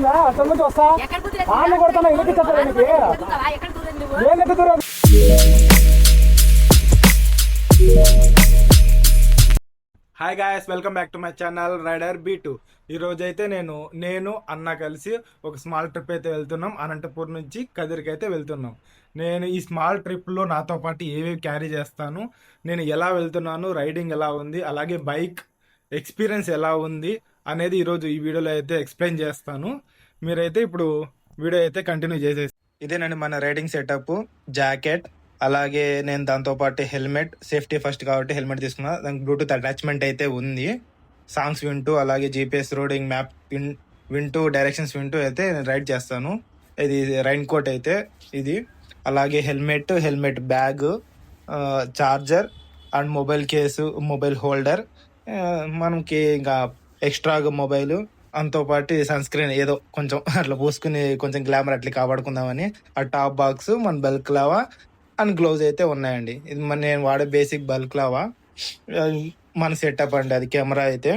వస్తుందా అసలు నుంచి వస్తా ఆమె కొడతాను ఎందుకు చెప్పడానికి నేను ఎంత దూరం. Hi guys, welcome back to my channel Rider B2. ఈరోజు అయితే నేను అన్న కలిసి ఒక స్మాల్ ట్రిప్ అయితే వెళ్తున్నాం. అనంతపూర్ నుంచి కదిరికి అయితే వెళ్తున్నాం. నేను ఈ స్మాల్ ట్రిప్లో నాతో పాటు ఏవేవి క్యారీ చేస్తాను, నేను ఎలా వెళ్తున్నాను, రైడింగ్ ఎలా ఉంది, అలాగే బైక్ ఎక్స్పీరియన్స్ ఎలా ఉంది అనేది ఈరోజు ఈ వీడియోలో అయితే ఎక్స్ప్లెయిన్ చేస్తాను. మీరైతే ఇప్పుడు వీడియో అయితే కంటిన్యూ చేసేసి. ఇదేనండి మన రైడింగ్ సెటప్. జాకెట్, అలాగే నేను దాంతోపాటు హెల్మెట్, సేఫ్టీ ఫస్ట్ కాబట్టి హెల్మెట్ తీసుకున్నా. దానికి బ్లూటూత్ అటాచ్మెంట్ అయితే ఉంది. సాంగ్స్ వింటూ, అలాగే జీపీఎస్ రోడింగ్ మ్యాప్ వింటూ, డైరెక్షన్స్ వింటూ అయితే నేను రైడ్ చేస్తాను. ఇది రైన్ కోట్ అయితే ఇది, అలాగే helmet bag, charger and mobile case, mobile holder, మనకి ఇంకా ఎక్స్ట్రాగా మొబైల్, అంతోపాటు సన్ స్క్రీన్ ఏదో కొంచెం అట్లా పూసుకుని కొంచెం గ్లామర్ అట్లా కాపాడుకుందామని. ఆ టాప్ బాక్స్, మన బల్క్ లావా అండ్ గ్లౌజ్ అయితే ఉన్నాయండి. ఇది నేను వాడే బేసిక్ బల్క్ లావా మన సెటప్ అండి. అది కెమెరా అయితే,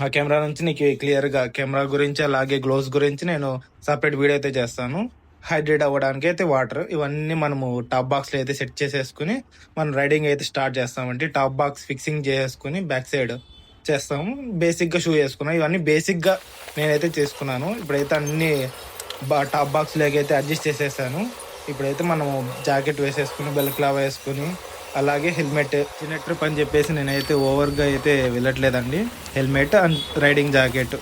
ఆ కెమెరా నుంచి నీకు క్లియర్గా కెమెరా గురించి అలాగే గ్లౌజ్ గురించి నేను సపరేట్ వీడియో అయితే చేస్తాను. హైడ్రేట్ అవ్వడానికి అయితే వాటర్, ఇవన్నీ మనము టాప్ బాక్స్లో అయితే సెట్ చేసేసుకుని మనం రైడింగ్ అయితే స్టార్ట్ చేస్తామండి. టాప్ బాక్స్ ఫిక్సింగ్ చేసుకుని బ్యాక్ సైడ్ చేస్తాము. బేసిక్గా షూ వేసుకున్నాం. ఇవన్నీ బేసిక్గా నేనైతే చేసుకున్నాను. ఇప్పుడైతే అన్ని టాప్ బాక్స్ అయితే అడ్జస్ట్ చేసేసాను. ఇప్పుడైతే మనము జాకెట్ వేసేసుకుని, బెల్క్లావ్ వేసుకుని, అలాగే హెల్మెట్. చిన్న ట్రిప్ అని చెప్పేసి నేనైతే ఓవర్గా అయితే వెళ్ళట్లేదండి. హెల్మెట్ అండ్ రైడింగ్ జాకెట్,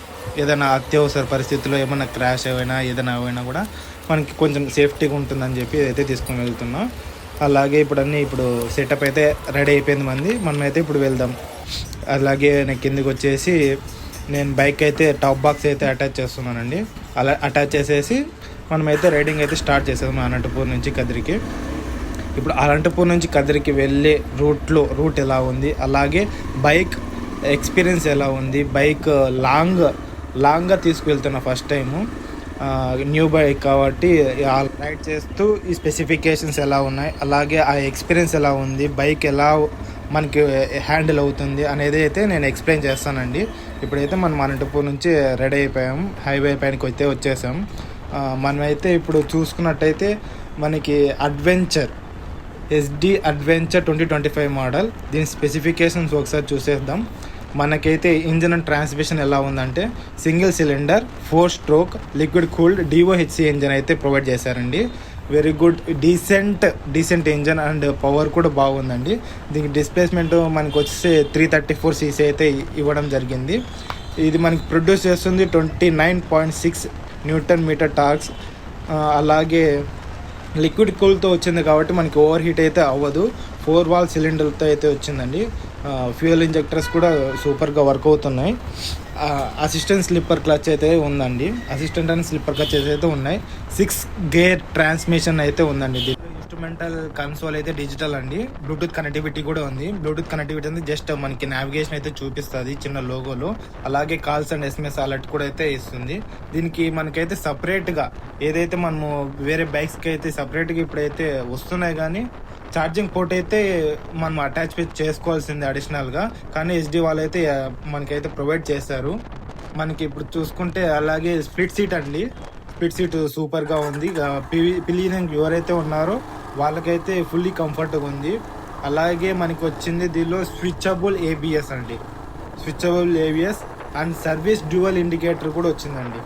ఏదైనా అత్యవసర పరిస్థితుల్లో ఏమైనా క్రాష్ ఏదైనా అయినా కూడా మనకి కొంచెం సేఫ్టీగా ఉంటుందని చెప్పి అయితే తీసుకుని వెళ్తున్నాం. అలాగే ఇప్పుడు సెటప్ అయితే రెడీ అయిపోయింది మంది. మనమైతే ఇప్పుడు వెళ్దాం. అలాగే నేను కిందకి వచ్చేసి నేను బైక్ అయితే టాప్ బాక్స్ అయితే అటాచ్ చేస్తున్నానండి. అలా అటాచ్ చేసేసి మనమైతే రైడింగ్ అయితే స్టార్ట్ చేసాము అనంతపూర్ నుంచి కదిరికి. ఇప్పుడు అనంతపూర్ నుంచి కదిరికి వెళ్ళే రూట్ ఎలా ఉంది, అలాగే బైక్ ఎక్స్పీరియన్స్ ఎలా ఉంది, బైక్ లాంగ్గా తీసుకువెళ్తున్నా ఫస్ట్ టైము, న్యూ బైక్ కాబట్టి రైడ్ చేస్తూ ఈ స్పెసిఫికేషన్స్ ఎలా ఉన్నాయి, అలాగే ఆ ఎక్స్పీరియన్స్ ఎలా ఉంది, బైక్ ఎలా మనకి హ్యాండిల్ అవుతుంది అనేది అయితే నేను ఎక్స్ప్లెయిన్ చేస్తానండి. ఇప్పుడైతే మనం అనంతపూర్ నుంచి రెడీ అయిపోయాం, హైవే పైనకి అయితే వచ్చేసాం. మనమైతే ఇప్పుడు చూసుకున్నట్టయితే మనకి SD అడ్వెంచర్ 2025 మోడల్. దీని స్పెసిఫికేషన్స్ ఒకసారి చూసేద్దాం. మనకైతే ఇంజిన్ అండ్ ట్రాన్స్మిషన్ ఎలా ఉందంటే, single cylinder 4 stroke liquid cooled DOHC engine అయితే ప్రొవైడ్ చేశారండి. Very good, decent engine and power కూడా బాగుందండి. దీనికి డిస్ప్లేస్మెంట్ మనకు వచ్చేసి 334cc అయితే ఇవ్వడం జరిగింది. ఇది మనకి ప్రొడ్యూస్ చేస్తుంది 29.6 న్యూటన్ మీటర్ టార్క్స్. అలాగే లిక్విడ్ కూల్తో వచ్చింది కాబట్టి మనకి ఓవర్ హీట్ అయితే అవ్వదు. 4 వాల్వ్ సిలిండర్తో అయితే వచ్చిందండి. ఫ్యూయల్ ఇంజెక్టర్స్ కూడా సూపర్గా వర్క్ అవుతున్నాయి. అసిస్టెంట్ స్లిప్పర్ క్లచ్ అయితే ఉందండి. అసిస్టెంట్ అండ్ స్లిప్పర్ క్లచ్ అయితే ఉన్నాయి. 6 గేర్ ట్రాన్స్మిషన్ అయితే ఉందండి. ఇన్స్ట్రుమెంటల్ కన్సోల్ అయితే డిజిటల్ అండి. బ్లూటూత్ కనెక్టివిటీ కూడా ఉంది. బ్లూటూత్ కనెక్టివిటీ అంటే జస్ట్ మనకి నావిగేషన్ అయితే చూపిస్తుంది చిన్న లోగోలో. అలాగే కాల్స్ అండ్ SMS అలర్ట్ కూడా అయితే ఇస్తుంది. దీనికి మనకైతే సపరేట్గా ఏదైతే మనము వేరే బైక్స్కి అయితే సపరేట్గా ఇప్పుడైతే వస్తున్నాయి, కానీ ఛార్జింగ్ పోర్ట్ అయితే మనం అటాచ్ చేసుకోవాల్సింది అడిషనల్గా. కానీ SD వాళ్ళు అయితే మనకైతే ప్రొవైడ్ చేశారు. మనకి ఇప్పుడు చూసుకుంటే అలాగే స్ప్లిట్ సీట్ అండి. స్ప్లిట్ సీట్ సూపర్గా ఉంది. పిలియనింగ్ ఎవరైతే ఉన్నారో వాళ్ళకైతే ఫుల్లీ కంఫర్ట్గా ఉంది. అలాగే మనకి వచ్చింది దీనిలో స్విచబుల్ ABS అండి. Switchable ABS and service dual indicator కూడా వచ్చిందండి.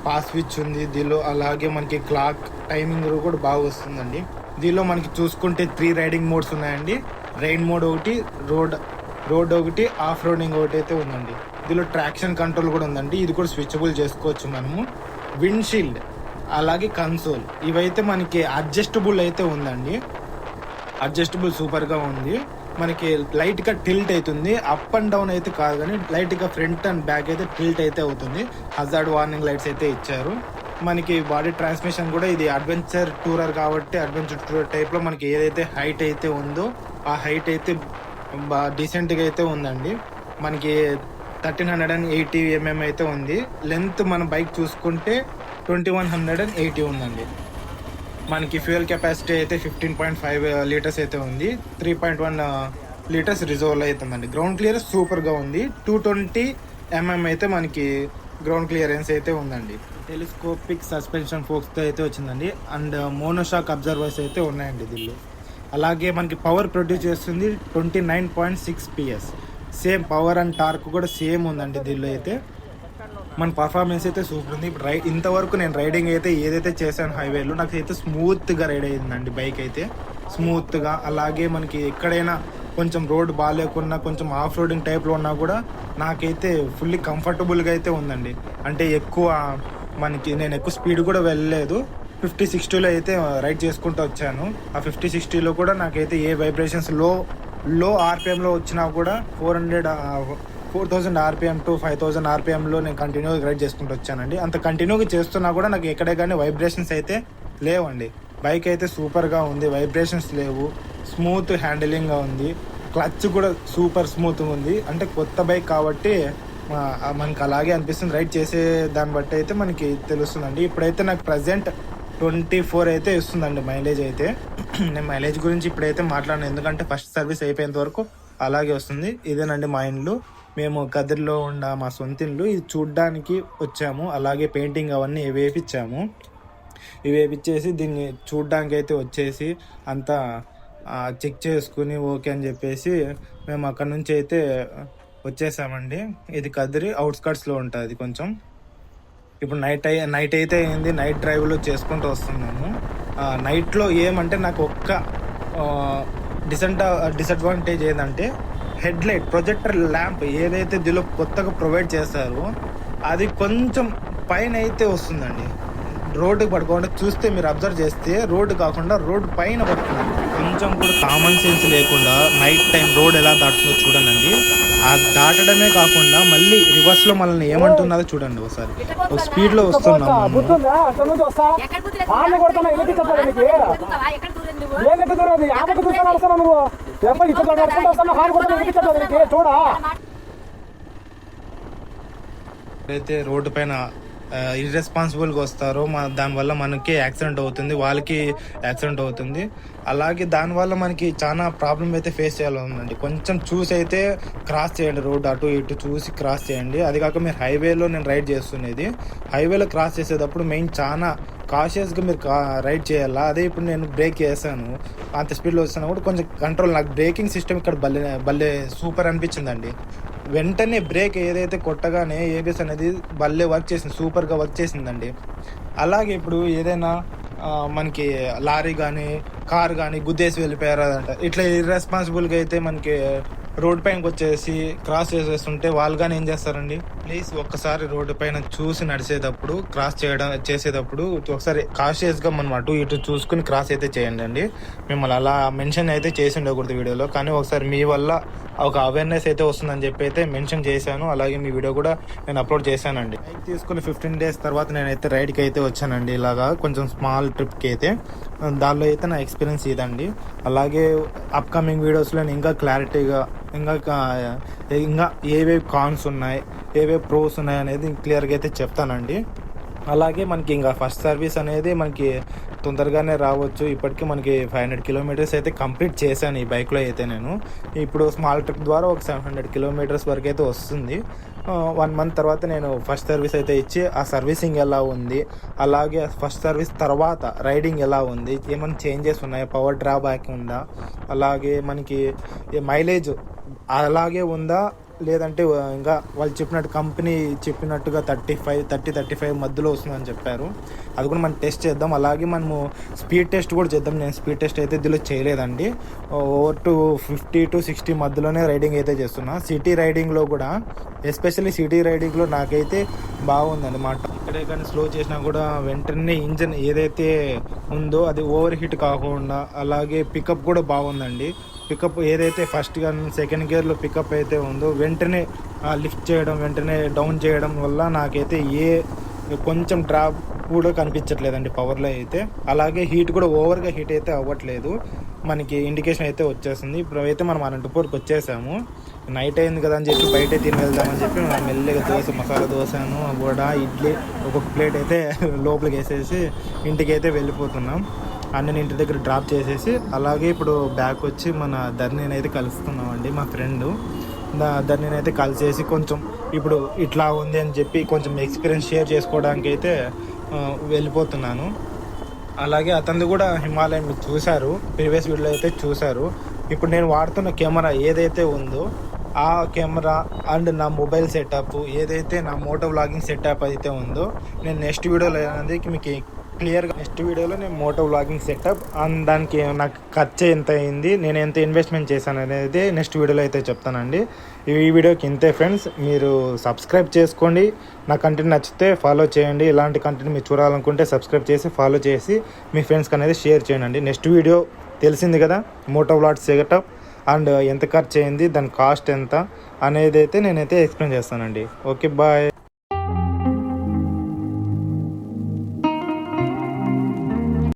పాస్ స్విచ్ ఉంది దీనిలో. అలాగే మనకి క్లాక్ టైమింగ్ కూడా బాగా వస్తుందండి. దీనిలో మనకి చూసుకుంటే 3 రైడింగ్ మోడ్స్ ఉన్నాయండి. రెయిన్ మోడ్ ఒకటి, రోడ్ ఒకటి, ఆఫ్ రోడింగ్ ఒకటి అయితే ఉందండి. దీనిలో ట్రాక్షన్ కంట్రోల్ కూడా ఉందండి. ఇది కూడా స్విచబుల్ చేసుకోవచ్చు మనము. విండ్షీల్డ్ అలాగే కన్సోల్ ఇవైతే మనకి అడ్జస్టబుల్ అయితే ఉందండి. అడ్జస్టబుల్ సూపర్గా ఉంది. మనకి లైట్గా టిల్ట్ అవుతుంది, అప్ అండ్ డౌన్ అయితే కాదు, కానీ లైట్గా ఫ్రంట్ అండ్ బ్యాక్ అయితే టిల్ట్ అయితే అవుతుంది. హజార్డ్ వార్నింగ్ లైట్స్ అయితే ఇచ్చారు. మనకి బాడీ ట్రాన్స్మిషన్ కూడా ఇది అడ్వెంచర్ టూరర్ కాబట్టి అడ్వెంచర్ టూరర్ టైప్లో మనకి ఏదైతే హైట్ అయితే ఉందో ఆ హైట్ అయితే డీసెంట్గా అయితే ఉందండి. మనకి 1380 mm అయితే ఉంది. లెంత్ మన బైక్ చూసుకుంటే 2180 ఉందండి. మనకి ఫ్యూయల్ కెపాసిటీ అయితే 15.5 లీటర్స్ అయితే ఉంది. 3.1 లీటర్స్ రిజర్వ్లో అవుతుందండి. గ్రౌండ్ క్లియరెన్స్ సూపర్గా ఉంది. 220 mm అయితే మనకి గ్రౌండ్ క్లియరెన్స్ అయితే ఉందండి. టెలిస్కోపిక్ సస్పెన్షన్ ఫోక్స్తో అయితే వచ్చిందండి. అండ్ మోనోషాక్ అబ్జర్వర్స్ అయితే ఉన్నాయండి దీనిలో. అలాగే మనకి పవర్ ప్రొడ్యూస్ చేస్తుంది 29.6 PS. Same power and torque కూడా సేమ్ ఉందండి దీనిలో అయితే. మన పర్ఫార్మెన్స్ అయితే సూపర్ ఉంది. ఇప్పుడు ఇంతవరకు నేను రైడింగ్ అయితే ఏదైతే చేశాను హైవేలో, నాకు అయితే స్మూత్గా రైడ్ అయ్యిందండి బైక్ అయితే, స్మూత్గా. అలాగే మనకి ఎక్కడైనా కొంచెం రోడ్ బాగాలేకున్నా, కొంచెం ఆఫ్ రోడింగ్ టైప్లో ఉన్నా కూడా నాకైతే ఫుల్లీ కంఫర్టబుల్గా అయితే ఉందండి. అంటే నేను ఎక్కువ స్పీడ్ కూడా వెళ్ళలేదు. 50-60లో అయితే రైడ్ చేసుకుంటూ వచ్చాను. ఆ 50-60లో కూడా నాకైతే ఏ వైబ్రేషన్స్ లో ఆర్పిఎంలో వచ్చినా కూడా 4000 ఆర్పిఎం టు 5000 ఆర్పిఎంలో నేను కంటిన్యూగా రైడ్ చేసుకుంటూ వచ్చానండి. అంత కంటిన్యూగా చేస్తున్నా కూడా నాకు ఎక్కడే కానీ వైబ్రేషన్స్ అయితే లేవండి. బైక్ అయితే సూపర్గా ఉంది, వైబ్రేషన్స్ లేవు, స్మూత్ హ్యాండిలింగ్గా ఉంది. క్లచ్ కూడా సూపర్ స్మూత్గా ఉంది. అంటే కొత్త బైక్ కాబట్టి మనకి అలాగే అనిపిస్తుంది. రైడ్ చేసే దాన్ని బట్టి అయితే మనకి తెలుస్తుందండి. ఇప్పుడైతే నాకు ప్రజెంట్ 24 అయితే ఇస్తుందండి మైలేజ్ అయితే. నేను మైలేజ్ గురించి ఇప్పుడైతే మాట్లాడను, ఎందుకంటే ఫస్ట్ సర్వీస్ అయిపోయేంత వరకు అలాగే వస్తుంది. ఇదేనండి మా ఇండ్లు. మేము కదిరిలో ఉన్న మా సొంత ఇల్లు. ఇది చూడ్డానికి వచ్చాము. అలాగే పెయింటింగ్ అవన్నీ వేపించాము. ఇవి వేపించేసి దీన్ని చూడ్డానికి అయితే వచ్చేసి అంతా చెక్ చేసుకుని ఓకే అని చెప్పేసి మేము అక్కడ నుంచి అయితే వచ్చేసామండి. ఇది కదిరి అవుట్స్కట్స్లో ఉంటుంది కొంచెం. ఇప్పుడు నైట్ అయితే అయింది. నైట్ డ్రైవ్లో చేసుకుంటూ వస్తున్నాము. నైట్లో ఏమంటే నాకు ఒక్క డిసడ్వాంటేజ్ ఏంటంటే హెడ్లైట్ ప్రొజెక్టర్ ల్యాంప్ ఏదైతే దీనిలో కొత్తగా ప్రొవైడ్ చేస్తారో అది కొంచెం పైన అయితే వస్తుందండి. రోడ్డుకి పడుకోకుండా చూస్తే మీరు అబ్జర్వ్ చేస్తే రోడ్డు కాకుండా రోడ్డు పైన పడుతుంది. కొంచెం కూడా కామన్ సెన్స్ లేకుండా నైట్ టైం రోడ్ ఎలా దాటుతుందో చూడండి. ఆ దాటడమే కాకుండా మళ్ళీ రివర్స్లో మనల్ని ఏమంటున్నదో చూడండి. ఒకసారి ఒక స్పీడ్లో వస్తున్నాము. అయితే రోడ్డు పైన ఇర్రెస్పాన్సిబుల్గా వస్తారో దానివల్ల మనకి యాక్సిడెంట్ అవుతుంది, వాళ్ళకి యాక్సిడెంట్ అవుతుంది. అలాగే దానివల్ల మనకి చాలా ప్రాబ్లం అయితే ఫేస్ చేయాలి ఉందండి. కొంచెం చూసి అయితే క్రాస్ చేయండి, రోడ్ అటు ఇటు చూసి క్రాస్ చేయండి. అది కాక మీరు హైవేలో నేను రైడ్ చేస్తున్నది, హైవేలో క్రాస్ చేసేటప్పుడు మెయిన్ చాలా కాషియస్గా మీరు రైడ్ చేయాలా. అదే ఇప్పుడు నేను బ్రేక్ చేశాను, అంత స్పీడ్లో వస్తున్నా కూడా కొంచెం కంట్రోల్. నాకు బ్రేకింగ్ సిస్టమ్ ఇక్కడ భలే సూపర్ అనిపించిందండి. వెంటనే బ్రేక్ ఏదైతే కొట్టగానే ఏబిఎస్ అనేది భలే వర్క్ చేసింది, సూపర్గా వర్క్ చేసిందండి. అలాగే ఇప్పుడు ఏదైనా మనకి లారీ కానీ కార్ కానీ గుద్దేసి వెళ్ళిపోయారంట, ఇట్లా ఇర్రెస్పాన్సిబుల్గా అయితే మనకి రోడ్ పైనకి వచ్చేసి క్రాస్ చేసేస్తుంటే వాళ్ళు కానీ ఏం చేస్తారండి, ప్లీజ్ ఒక్కసారి రోడ్డు పైన చూసి నడిచేటప్పుడు చేసేటప్పుడు ఒకసారి కాషియస్గా మనం అటు ఇటు చూసుకుని క్రాస్ అయితే చేయండి అండి. మిమ్మల్ని అలా మెన్షన్ అయితే చేసి ఉండకూడదు వీడియోలో, కానీ ఒకసారి మీ వల్ల ఒక అవేర్నెస్ అయితే వస్తుందని చెప్పి అయితే మెన్షన్ చేశాను. అలాగే మీ వీడియో కూడా నేను అప్లోడ్ చేశానండి. బైక్ తీసుకుని 15 days తర్వాత నేనైతే రైడ్కి అయితే వచ్చానండి. ఇలాగా కొంచెం స్మాల్ ట్రిప్కి అయితే. దానిలో అయితే నా ఎక్స్పీరియన్స్ ఇదండి. అలాగే అప్కమింగ్ వీడియోస్లో నేను ఇంకా క్లారిటీగా ఇంకా ఏవేవి కాన్స్ ఉన్నాయి, ఏవేవి ప్రోస్ ఉన్నాయి అనేది క్లియర్గా అయితే చెప్తానండి. అలాగే మనకి ఇంకా ఫస్ట్ సర్వీస్ అనేది మనకి తొందరగానే రావచ్చు. ఇప్పటికీ మనకి 500 kilometers అయితే కంప్లీట్ చేశాను ఈ బైక్లో అయితే. నేను ఇప్పుడు స్మాల్ ట్రిప్ ద్వారా ఒక 700 kilometers వరకు అయితే వస్తుంది. 1 month తర్వాత నేను ఫస్ట్ సర్వీస్ అయితే ఇచ్చి ఆ సర్వీసింగ్ ఎలా ఉంది, అలాగే ఫస్ట్ సర్వీస్ తర్వాత రైడింగ్ ఎలా ఉంది, ఏమైనా చేంజెస్ ఉన్నాయా, పవర్ డ్రాబ్యాక్ ఉందా, అలాగే మనకి మైలేజ్ అలాగే ఉందా, లేదంటే ఇంకా వాళ్ళు చెప్పినట్టు కంపెనీ చెప్పినట్టుగా 30-35 మధ్యలో వస్తుందని చెప్పారు. అది కూడా మనం టెస్ట్ చేద్దాం. అలాగే మనము స్పీడ్ టెస్ట్ కూడా చేద్దాం. నేను స్పీడ్ టెస్ట్ అయితే దీనిలో చేయలేదండి. ఓవర్ టు 50-60 మధ్యలోనే రైడింగ్ అయితే చేస్తున్నా. సిటీ రైడింగ్లో కూడా, ఎస్పెషల్లీ సిటీ రైడింగ్లో నాకైతే బాగుందండి మాట. ఇక్కడే కానీ స్లో చేసినా కూడా వెంటనే ఇంజన్ ఏదైతే ఉందో అది ఓవర్ హీట్ కాకుండా, అలాగే పికప్ కూడా బాగుందండి. పికప్ ఏదైతే ఫస్ట్ కానీ సెకండ్ గేర్లో పికప్ అయితే ఉందో వెంటనే లిఫ్ట్ చేయడం, వెంటనే డౌన్ చేయడం వల్ల నాకైతే కొంచెం డ్రాప్ కూడా కనిపించట్లేదండి పవర్లో అయితే. అలాగే హీట్ కూడా ఓవర్గా హీట్ అయితే అవ్వట్లేదు, మనకి ఇండికేషన్ అయితే వచ్చేస్తుంది. ఇప్పుడు అయితే మనం అనంతపూర్కి వచ్చేసాము. నైట్ అయింది కదా అని చెప్పి బయటే తిని వెళ్దామని చెప్పి మెల్లగా మసాలా దోశను వడ ఇడ్లీ ఒక్కొక్క ప్లేట్ అయితే లోపలికి వేసేసి ఇంటికి అయితే వెళ్ళిపోతున్నాం. అన్నని ఇంటి దగ్గర డ్రాప్ చేసేసి అలాగే ఇప్పుడు బ్యాక్ వచ్చి మన ధర్నీని అయితే కలుస్తున్నామండి. మా ఫ్రెండ్ ధర్నీని అయితే కలిసేసి కొంచెం ఇప్పుడు ఇట్లా ఉంది అని చెప్పి కొంచెం ఎక్స్పీరియన్స్ షేర్ చేసుకోవడానికి అయితే వెళ్ళిపోతున్నాను. అలాగే అతనిది కూడా హిమాలయన్ మీరు చూశారు, ప్రీవియస్ వీడియోలో అయితే చూశారు. ఇప్పుడు నేను వాడుతున్న కెమెరా ఏదైతే ఉందో ఆ కెమెరా అండ్ నా మొబైల్ సెటప్ ఏదైతే నా మోటో వ్లాగింగ్ సెటప్ అయితే ఉందో నేను నెక్స్ట్ వీడియోలో అనేది మీకు క్లియర్గా నెక్స్ట్ వీడియోలో నేను మోటో వ్లాగింగ్ సెటప్ అండ్ దానికి నాకు ఖర్చు ఎంత అయింది, నేను ఎంత ఇన్వెస్ట్మెంట్ చేశాను అనేది నెక్స్ట్ వీడియోలో అయితే చెప్తానండి. ఈ వీడియోకి ఇంతే ఫ్రెండ్స్. మీరు సబ్స్క్రైబ్ చేసుకోండి, నా కంటెంట్ నచ్చితే ఫాలో చేయండి. ఇలాంటి కంటెంట్ మీరు చూడాలనుకుంటే సబ్స్క్రైబ్ చేసి ఫాలో చేసి మీ ఫ్రెండ్స్కి అనేది షేర్ చేయండి. నెక్స్ట్ వీడియో తెలిసింది కదా, మోటో వ్లాగ్ సెటప్ అండ్ ఎంత ఖర్చు అయింది, దాని కాస్ట్ ఎంత అనేది అయితే నేనైతే ఎక్స్ప్లెయిన్ చేస్తానండి. Okay, bye.